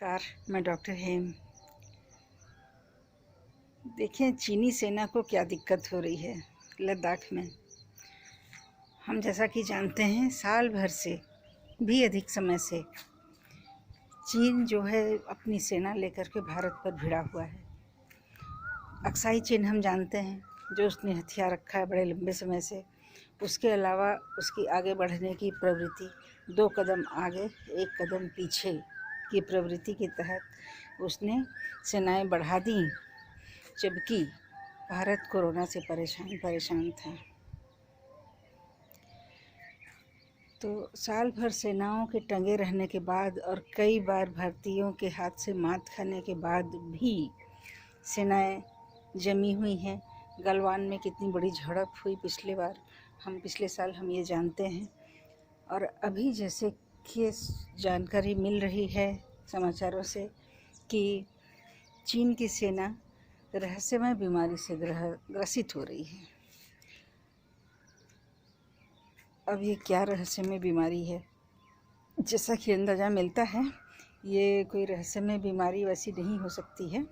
Car मैं doctor हेम। देखिए चीनी सेना को क्या दिक्कत हो रही है लद्दाख में। हम जैसा कि जानते हैं साल भर से भी अधिक समय से चीन जो है अपनी सेना लेकर के भारत पर भिड़ा हुआ है। अक्साई चीन हम जानते हैं जो उसने हथियार रखा है बड़े लंबे समय से। उसके अलावा उसकी आगे बढ़ने की प्रवृत्ति 2 कदम आगे 1 कदम पीछे की प्रवृत्ति के तहत उसने सेनाएं बढ़ा दी, जबकि भारत कोरोना से परेशान था। तो साल भर सेनाओं के टंगे रहने के बाद और कई बार भारतीयों के हाथ से मात खाने के बाद भी सेनाएं जमी हुई हैं। गलवान में कितनी बड़ी झड़प हुई पिछले साल हम ये जानते हैं। और अभी जैसे कि जानकारी मिल रही है समाचारों से कि चीन की सेना रहस्यमय बीमारी से ग्रसित हो रही है। अब ये क्या रहस्यमय बीमारी है? जैसा कि अंदाज़ा मिलता है ये कोई रहस्यमय बीमारी वैसी नहीं हो सकती है।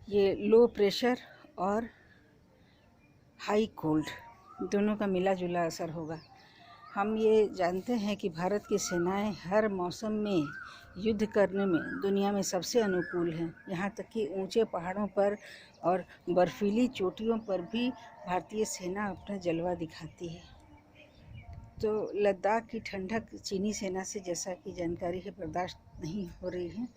ये लो प्रेशर और हाई कोल्ड दोनों का मिला जुला असर होगा। हम ये जानते हैं कि भारत की सेनाएं हर मौसम में युद्ध करने में दुनिया में सबसे अनुकूल हैं। यहाँ तक कि ऊंचे पहाड़ों पर और बर्फीली चोटियों पर भी भारतीय सेना अपना जलवा दिखाती है। तो लद्दाख की ठंडक चीनी सेना से जैसा कि जानकारी है बर्दाश्त नहीं हो रही है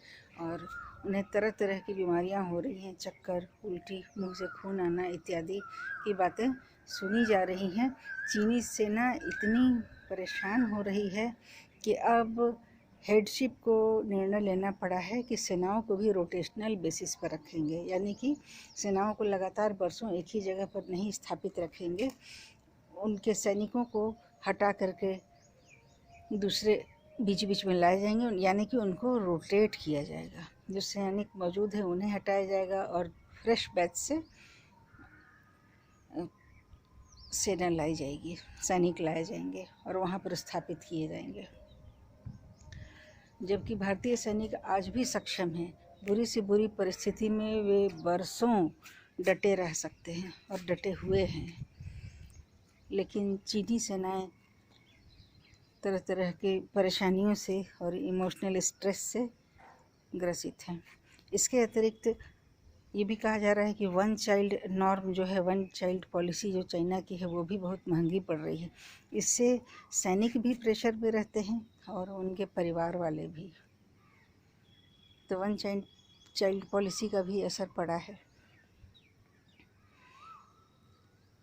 और उन्हें तरह तरह की बीमारियां हो रही हैं। चक्कर, उल्टी, मुंह से खून आना इत्यादि की बातें सुनी जा रही हैं। चीनी सेना इतनी परेशान हो रही है कि अब हेडशिप को निर्णय लेना पड़ा है कि सेनाओं को भी रोटेशनल बेसिस पर रखेंगे, यानी कि सेनाओं को लगातार बरसों एक ही जगह पर नहीं स्थापित रखेंगे। उनके सैनिकों को हटा करके दूसरे बीच बीच में लाए जाएंगे, यानी कि उनको रोटेट किया जाएगा। जो सैनिक मौजूद हैं उन्हें हटाया जाएगा और फ्रेश बैच से सेना लाई जाएगी, सैनिक लाए जाएंगे और वहाँ पर स्थापित किए जाएंगे। जबकि भारतीय सैनिक आज भी सक्षम हैं। बुरी से बुरी परिस्थिति में वे बरसों डटे रह सकते हैं और डटे हुए हैं। लेकिन चीनी सेनाएं तरह तरह की परेशानियों से और इमोशनल स्ट्रेस से ग्रसित हैं। इसके अतिरिक्त ये भी कहा जा रहा है कि वन चाइल्ड नॉर्म जो है, वन चाइल्ड पॉलिसी जो चाइना की है वो भी बहुत महंगी पड़ रही है। इससे सैनिक भी प्रेशर पे रहते हैं और उनके परिवार वाले भी। तो वन चाइल्ड पॉलिसी का भी असर पड़ा है।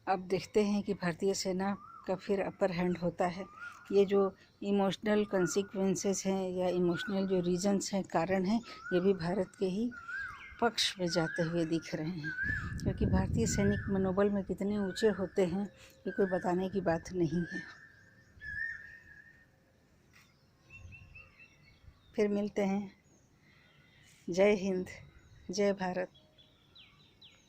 अब देखते हैं कि भारतीय सेना का फिर अपर हैंड होता है। ये जो इमोशनल कंसिक्वेंसेस हैं या इमोशनल जो रीजंस हैं, कारण हैं, ये भी भारत के ही पक्ष में जाते हुए दिख रहे हैं। क्योंकि भारतीय सैनिक मनोबल में कितने ऊंचे होते हैं ये कोई बताने की बात नहीं है। फिर मिलते हैं। जय हिंद, जय भारत।